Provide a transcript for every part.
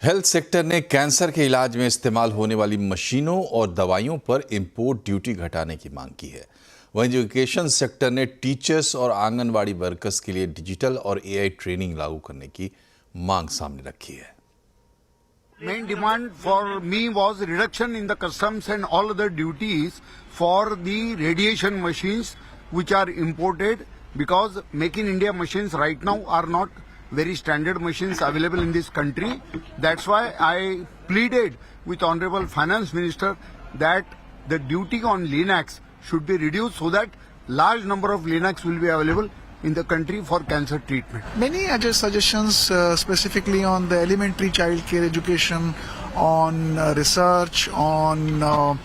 Health sector ने cancer के इलाज में इस्तेमाल होने वाली मशीनों और दवाइयों पर इंपोर्ट ड्यूटी घटाने की मांग की है। वहीं एजुकेशन सेक्टर ने टीचर्स और आंगनवाड़ी वर्कर्स के लिए डिजिटल और एआई ट्रेनिंग लागू करने की मांग सामने रखी है। Main demand for me was reduction in the customs and all other duties for the radiation machines which are imported, because Make in India machines right now are not very standard machines available in this country. That's why I pleaded with Honorable Finance Minister that the duty on Linux should be reduced so that large number of Linux will be available in the country for cancer treatment. Many other suggestions specifically on the elementary child care education, on research, on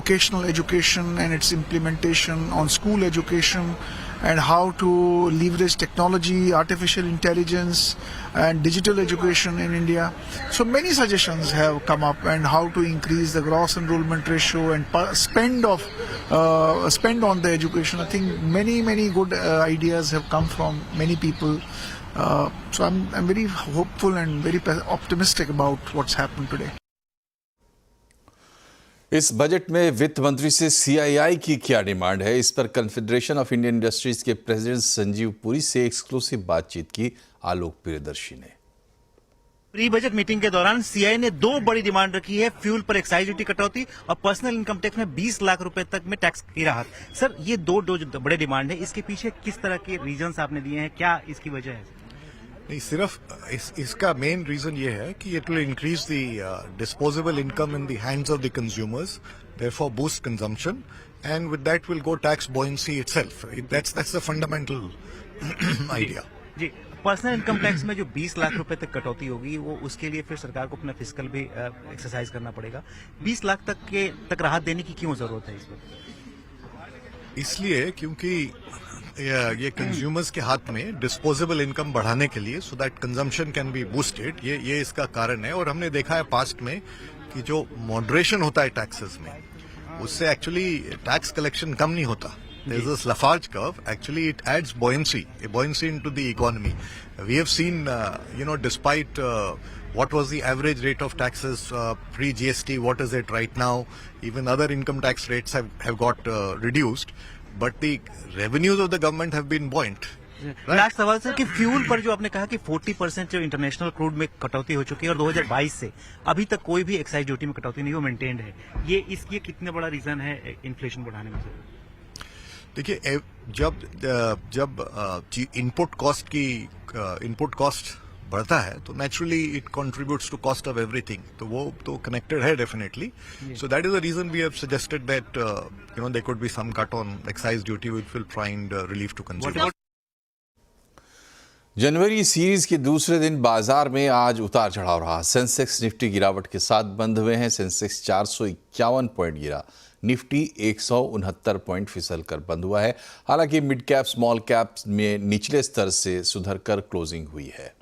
vocational education and its implementation, on school education and how to leverage technology, artificial intelligence and digital education in India. So many suggestions have come up, and how to increase the gross enrollment ratio and spend on the education. I think many good ideas have come from many people. So I'm very hopeful and very optimistic about what's happened today. इस budget में वित्त मंत्री से CII की क्या demand है, इस पर कॉन्फेडरेशन ऑफ इंडियन इंडस्ट्रीज के प्रेसिडेंट संजीव पुरी से एक्सक्लूसिव बातचीत की आलोक प्रियदर्शी ने। प्री बजट मीटिंग के दौरान सीआई ने दो बड़ी डिमांड रखी है, फ्यूल पर एक्साइज ड्यूटी कटौती और पर्सनल इनकम टैक्स में 20 लाख रुपए तक में टैक्स की राहत। सर, ये दो जो बड़े डिमांड है, इसके पीछे किस तरह के रीजंस आपने दिए हैं, क्या इसकी वजह है? नहीं, सिर्फ इसका मेन रीजन ये है कि it will increase the disposable income in the hands of the consumers, therefore boost consumption, and with that will go tax buoyancy itself. That's the fundamental idea. जी, पर्सनल इनकम टैक्स में जो 20 लाख रुपए तक कटौती होगी, वो उसके लिए फिर सरकार को अपना फिस्कल भी एक्सरसाइज करना पड़ेगा। 20 लाख तक राहत देने की क्यों जरूरत है इस वक्त? इसलिए क्योंकि ये कंज्यूमर्स के हाथ में डिस्पोजेबल इनकम बढ़ाने के लिए, so that consumption can be boosted, ये इसका कारण है। और हमने देखा है पास्ट में कि जो मॉडरेशन होता है टैक्सेस में, उससे एक्चुअली टैक्स कलेक्शन कम नहीं होता। There is a Lafarge curve. Actually, it adds buoyancy into the economy. We have seen, despite what was the average rate of taxes pre-GST, what is it right now? Even other income tax rates have got reduced, but the revenues of the government have been buoyant. Last सवाल sir, कि fuel पर जो आपने कहा कि 40% जो international crude में कटौती हो चुकी है और 2022 से अभी तक कोई भी एक्साइज ड्यूटी में कटौती नहीं, वो मेंटेन्ड है, ये कितने बड़ा रीजन है इन्फ्लेशन बढ़ाने में? देखिए, जब इनपुट कॉस्ट बढ़ता है तो naturally it contributes to cost of everything, तो वो तो कनेक्टेड है definitely. So that is the reason we have suggested that there could be some cut on excise duty which will find relief to consumers. जनवरी series के दूसरे दिन बाजार में आज उतार चढ़ाव रहा। सेंसेक्स निफ्टी गिरावट के साथ बंद हुए हैं। सेंसेक्स 451 पॉइंट गिरा, निफ्टी 169 पॉइंट फिसल कर बंद हुआ है। हालांकि मिड कैप स्मॉल कैप में निचले स्तर से सुधरकर क्लोजिंग हुई है।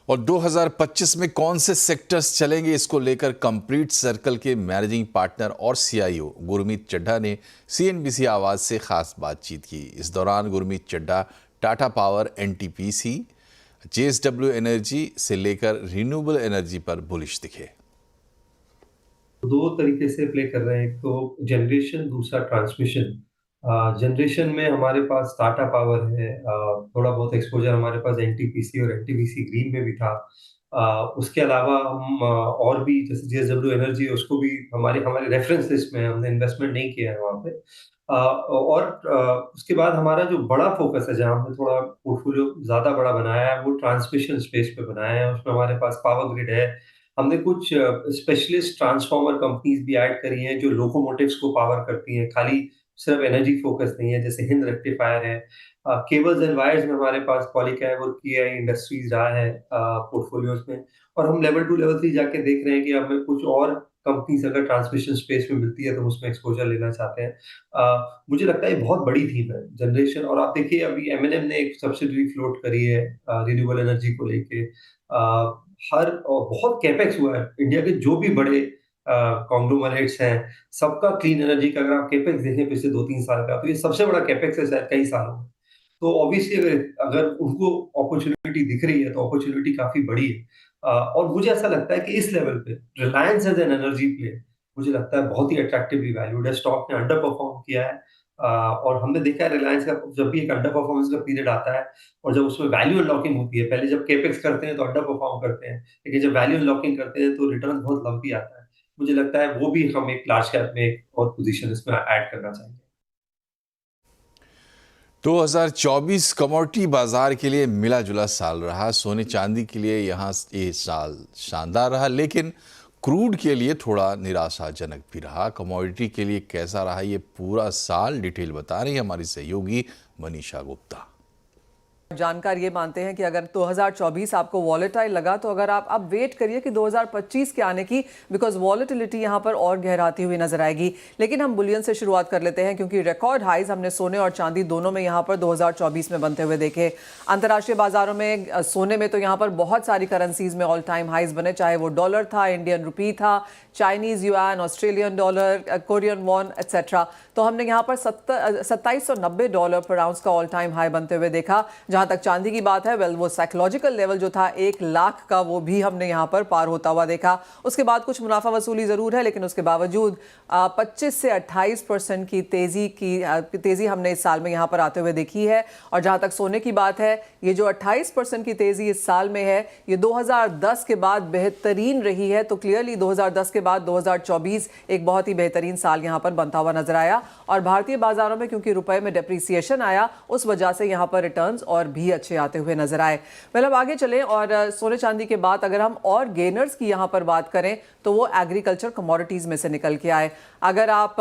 और 2025 में कौन से सेक्टर्स चलेंगे, इसको लेकर कंप्लीट सर्कल के मैनेजिंग पार्टनर और सीईओ गुरमीत चड्ढा ने सीएनबीसी आवाज से खास बातचीत की। इस दौरान Gurmeet Chadha Tata power, NTPC, JSW energy से लेकर रिन्यूएबल एनर्जी पर बुलिश दिखे। दो तरीके से प्ले कर रहे हैं, एक तो जनरेशन, दूसरा ट्रांसमिशन। जनरेशन में हमारे पास टाटा पावर है, थोड़ा बहुत एक्सपोजर हमारे पास एनटीपीसी और एनटीपीसी ग्रीन में भी था। उसके अलावा हम और भी, जैसे जेएसडब्ल्यू एनर्जी, उसको भी हमारे रेफरेंस लिस्ट में, हमने इन्वेस्टमेंट नहीं किया है वहाँ पे। और उसके बाद हमारा जो बड़ा फोकस है, जहाँ हमने थोड़ा पोर्टफोलियो ज्यादा बड़ा बनाया है, वो ट्रांसमिशन स्पेस पे बनाया है। उसमें हमारे पास पावर ग्रिड है, हमने कुछ स्पेशलिस्ट ट्रांसफार्मर कंपनीज भी ऐड करी हैं जो लोकोमोटिव्स को पावर करती हैं, खाली सिर्फ एनर्जी फोकस नहीं है, जैसे हिंद रेक्टिफायर है। केबल्स एंड वायर्स में हमारे पास पॉलीकैब और केआई इंडस्ट्रीज रहा है पोर्टफोलियोज में। और हम लेवल 2 लेवल 3 जाके देख रहे हैं कि हमें कुछ और कंपनीज अगर ट्रांसमिशन स्पेस में मिलती है तो उसमें एक्सपोजर लेना चाहते हैं। मुझे लगता है ये बहुत बड़ी थीम है जनरेशन। और आप देखिए, अभी एमएनएम ने एक सब्सिडरी फ्लोट करी है रिन्यूएबल एनर्जी को लेके। बहुत कैपेक्स हुआ है इंडिया के जो भी बड़े कॉन्ग्लोमरेट्स हैं, सबका क्लीन एनर्जी का अगर आप कैपेक्स देखें पिछले 2-3 साल का, तो ये सबसे बड़ा कैपेक्स है शायद कई सालों में। तो ऑब्वियसली अगर उनको अपॉर्चुनिटी दिख रही है तो अपॉर्चुनिटी काफी बड़ी है। और मुझे ऐसा लगता है कि इस लेवल पे Reliance as an energy play मुझे लगता है बहुत ही अट्रैक्टिवली वैल्यूड है। स्टॉक ने अंडर परफॉर्म किया है, और हमने देखा है रिलायंस का जब भी एक अंडर परफॉर्मेंस का पीरियड आता है और जब उसमें वैल्यू अनलॉकिंग होती है, पहले जब केपेक्स करते हैं तो अंडर परफॉर्म करते हैं, लेकिन जब वैल्यू अनलॉकिंग करते हैं तो रिटर्न बहुत लंबी आता है। मुझे लगता है वो भी हम एक लार्ज कैप में एक और पोजीशन इसमें ऐड करना चाहेंगे। 2024 कमोडिटी बाजार के लिए मिला जुला साल रहा। सोने चांदी के लिए यहाँ ये साल शानदार रहा, लेकिन क्रूड के लिए थोड़ा निराशाजनक भी रहा। कमोडिटी के लिए कैसा रहा ये पूरा साल, डिटेल बता रही है हमारी सहयोगी मनीषा गुप्ता। जानकार ये मानते हैं कि अगर 2024 आपको वॉलेटाइल लगा तो अगर आप अब वेट करिए कि 2025 के आने की, बिकॉज वॉलेटिलिटी यहाँ पर और गहराती हुई नजर आएगी। लेकिन हम बुलियन से शुरुआत कर लेते हैं क्योंकि रिकॉर्ड हाइज हमने सोने और चांदी दोनों में यहाँ पर 2024 में बनते हुए देखे। अंतर्राष्ट्रीय बाजारों में सोने में तो यहाँ पर बहुत सारी करेंसीज में ऑल टाइम हाइज बने, चाहे वो डॉलर था, इंडियन रुपी था, Chinese yuan, Australian dollar, Korean von etcetera. तो हमने यहाँ पर $2790 पर आउंस का ऑल टाइम हाई बनते हुए देखा। जहां तक चांदी की बात है, वेल वो साइकोलॉजिकल लेवल जो था 1 लाख का, वो भी हमने यहाँ पर पार होता हुआ देखा। उसके बाद कुछ मुनाफा वसूली जरूर है, लेकिन उसके बावजूद 25 से 28% की तेजी हमने इस साल में यहाँ पर आते हुए देखी है। और जहां तक सोने की बात है, ये जो 28% की तेजी इस साल में है, ये 2010 के बाद बेहतरीन रही है। तो क्लियरली 2010 के बाद 2024 एक बहुत ही बेहतरीन साल यहाँ पर बनता हुआ नजर आया। और भारतीय बाजारों में क्योंकि रुपए में डेप्रिसिएशन आया, उस वजह से यहाँ पर रिटर्न्स और भी अच्छे आते हुए नजर आए। मतलब आगे चलें और सोने चांदी के बाद अगर हम और गेनर्स की यहाँ पर बात करें तो वो एग्रीकल्चर कमोडिटीज में से निकल के आए। अगर आप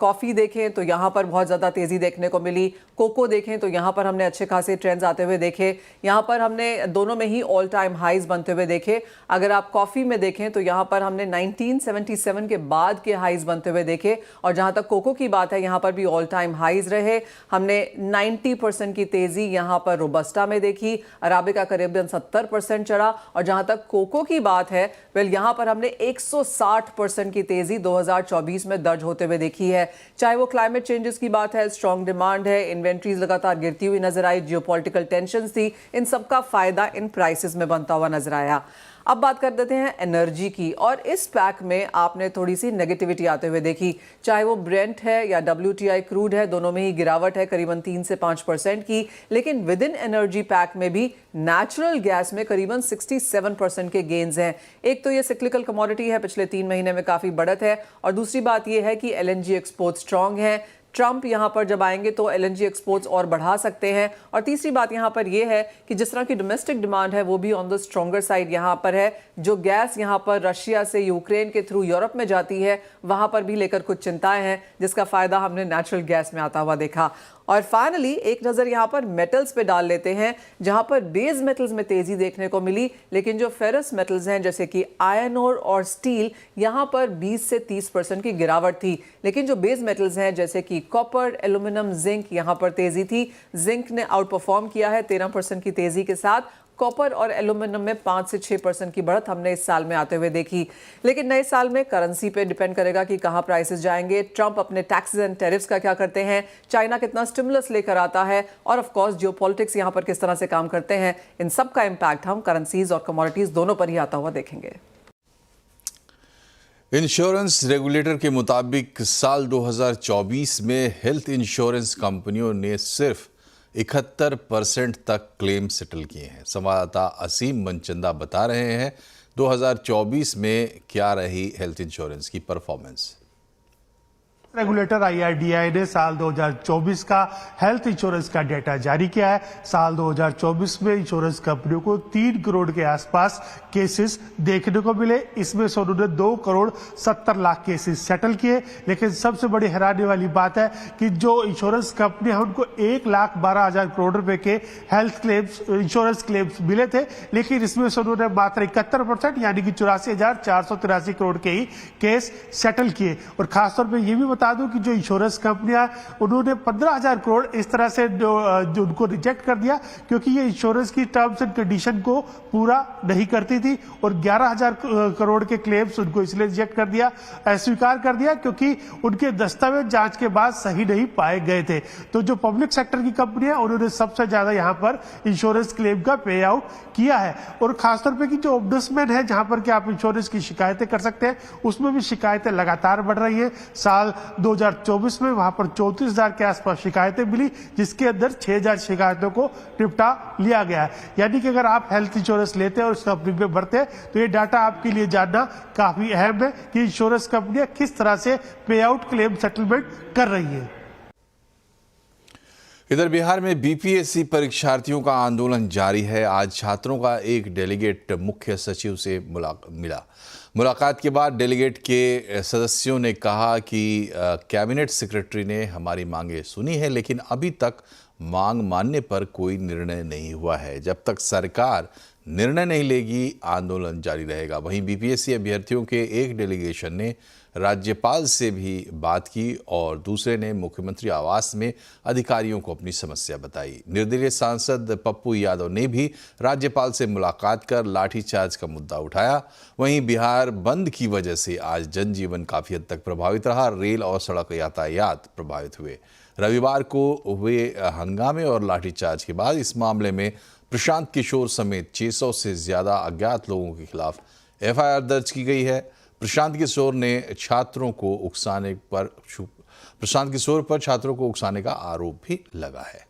कॉफी देखें तो यहाँ पर बहुत ज्यादा तेजी देखने को मिली। कोको देखें तो यहाँ पर हमने अच्छे खासे ट्रेंड्स आते हुए देखे। यहाँ पर हमने दोनों में ही ऑल टाइम हाइज बनते हुए देखे। अगर आप कॉफी में देखें तो यहाँ पर हमने 1977 के बाद के हाइज बनते हुए देखे। और जहाँ तक कोको की बात है, यहाँ पर भी ऑल टाइम हाइज रहे। हमने 90% की तेजी यहाँ पर रोबस्टा में देखी। अराबिका करीबन 70% चढ़ा। और जहाँ तक कोको की बात है, वेल यहाँ पर हमने 160% की तेजी 2024 में दर्ज होते हुए देखी है। चाहे वो क्लाइमेट चेंजेस की बात है, स्ट्रॉन्ग डिमांड है, इन्वेंट्रीज लगातार गिरती हुई नजर आई, जियोपॉलिटिकल टेंशंस थी, इन सबका फायदा इन प्राइसेस में बनता हुआ नजर आया। अब बात कर देते हैं एनर्जी की, और इस पैक में आपने थोड़ी सी नेगेटिविटी आते हुए देखी। चाहे वो ब्रेंट है या WTI क्रूड है, दोनों में ही गिरावट है करीबन 3 से 5% की। लेकिन विद इन एनर्जी पैक में भी नेचुरल गैस में करीबन 67% के गेन्स हैं। एक तो ये सिक्लिकल कमोडिटी है, पिछले 3 महीने में काफी बढ़त है। और दूसरी बात ये है कि LNG एक्सपोर्ट स्ट्रांग है। ट्रंप यहां पर जब आएंगे तो LNG एक्सपोर्ट्स और बढ़ा सकते हैं। और तीसरी बात यहां पर यह है कि जिस तरह की डोमेस्टिक डिमांड है वो भी ऑन द स्ट्रॉन्गर साइड यहां पर है। जो गैस यहां पर रशिया से यूक्रेन के थ्रू यूरोप में जाती है, वहां पर भी लेकर कुछ चिंताएं हैं, जिसका फायदा हमने नेचुरल गैस में आता हुआ देखा। और फाइनली एक नजर यहां पर मेटल्स पे डाल लेते हैं, जहां पर बेस मेटल्स में तेजी देखने को मिली। लेकिन जो फेरस मेटल्स हैं जैसे कि आयरन ओर और स्टील, यहां पर 20 से 30% की गिरावट थी। लेकिन जो बेस मेटल्स हैं जैसे कि कॉपर, एल्यूमिनियम, जिंक, यहां पर तेजी थी। जिंक ने आउट परफॉर्म किया है 13% की तेजी के साथ। कॉपर और एल्यूमिनियम में 5 से 6% की बढ़त हमने इस साल में आते हुए देखी। लेकिन नए साल में करेंसी पे डिपेंड करेगा कि कहां प्राइसेस जाएंगे, ट्रंप अपने टैक्सेस एंड टैरिफ्स का क्या करते हैं, चाइना कितना स्टिमुलस लेकर आता है, और ऑफ कोर्स जियोपॉलिटिक्स यहां पर किस तरह से काम करते हैं। इन सब का इंपैक्ट हम करेंसीज और कमोडिटीज दोनों पर ही आता हुआ देखेंगे। इंश्योरेंस रेगुलेटर के मुताबिक साल 2024 में हेल्थ इंश्योरेंस कंपनियों ने सिर्फ 71% तक क्लेम सेटल किए हैं। संवाददाता असीम मनचंदा बता रहे हैं 2024 में क्या रही हेल्थ इंश्योरेंस की परफॉर्मेंस। रेगुलेटर IRDAI ने साल 2024 का हेल्थ इंश्योरेंस का डेटा जारी किया है। साल 2024 में इंश्योरेंस कंपनियों को 3 करोड़ के आसपास केसेस देखने को मिले। इसमें से उन्होंने 2 करोड़ 70 लाख केसेस सेटल किए। लेकिन सबसे बड़ी हैरानी वाली बात है कि जो इंश्योरेंस कंपनी है उनको 1,12,000 करोड़ रुपए के हेल्थ क्लेम्स, इंश्योरेंस क्लेम्स मिले थे। लेकिन इसमें से उन्होंने मात्र 71% यानी कि 84,483 करोड़ के ही केस सेटल किए। और खासतौर पर यह भी बता दूं कि जो इंश्योरेंस कंपनियां उन्होंने 15,000 करोड़ इस तरह से जो उनको रिजेक्ट कर दिया क्योंकि ये इंश्योरेंस की टर्म्स एंड कंडीशन को पूरा नहीं करती थी और 11,000 करोड़ के क्लेम्स उनको इसलिए रिजेक्ट कर दिया, अस्वीकार कर दिया क्योंकि उनके दस्तावेज जांच के बाद सही नहीं पाए गए थे। तो जो पब्लिक सेक्टर की कंपनियां उन्होंने सबसे ज्यादा यहां पर इंश्योरेंस क्लेम का पे आउट किया है और खासतौर पे कि जो ओम्बुड्समैन है जहां पर कि आप इंश्योरेंस की शिकायतें कर सकते हैं उसमें भी शिकायतें लगातार बढ़ रही है। साल 2024 में वहां पर 34,000 के आसपास शिकायतें मिली जिसके अंदर 6,000 शिकायतों को निपटा लिया गया है। यानी कि अगर आप हेल्थ इंश्योरेंस लेते हैं और उस कंपनी में भरते हैं तो ये डाटा आपके लिए जानना काफी अहम है कि इंश्योरेंस कंपनियां किस तरह से पे आउट क्लेम सेटलमेंट कर रही है। इधर बिहार में बीपीएससी परीक्षार्थियों का आंदोलन जारी है। आज छात्रों का एक डेलीगेट मुख्य सचिव से मिला। मुलाकात के बाद डेलीगेट के सदस्यों ने कहा कि कैबिनेट सेक्रेटरी ने हमारी मांगें सुनी है लेकिन अभी तक मांग मानने पर कोई निर्णय नहीं हुआ है। जब तक सरकार निर्णय नहीं लेगी आंदोलन जारी रहेगा। वहीं बीपीएससी अभ्यर्थियों के एक डेलीगेशन ने राज्यपाल से भी बात की और दूसरे ने मुख्यमंत्री आवास में अधिकारियों को अपनी समस्या बताई। निर्दलीय सांसद पप्पू यादव ने भी राज्यपाल से मुलाकात कर लाठीचार्ज का मुद्दा उठाया। वहीं बिहार बंद की वजह से आज जनजीवन काफी हद तक प्रभावित रहा। रेल और सड़क यातायात प्रभावित हुए। रविवार को हुए हंगामे और लाठीचार्ज के बाद इस मामले में प्रशांत किशोर समेत 600 से ज्यादा अज्ञात लोगों के खिलाफ एफआईआर दर्ज की गई है। प्रशांत किशोर पर छात्रों को उकसाने का आरोप भी लगा है।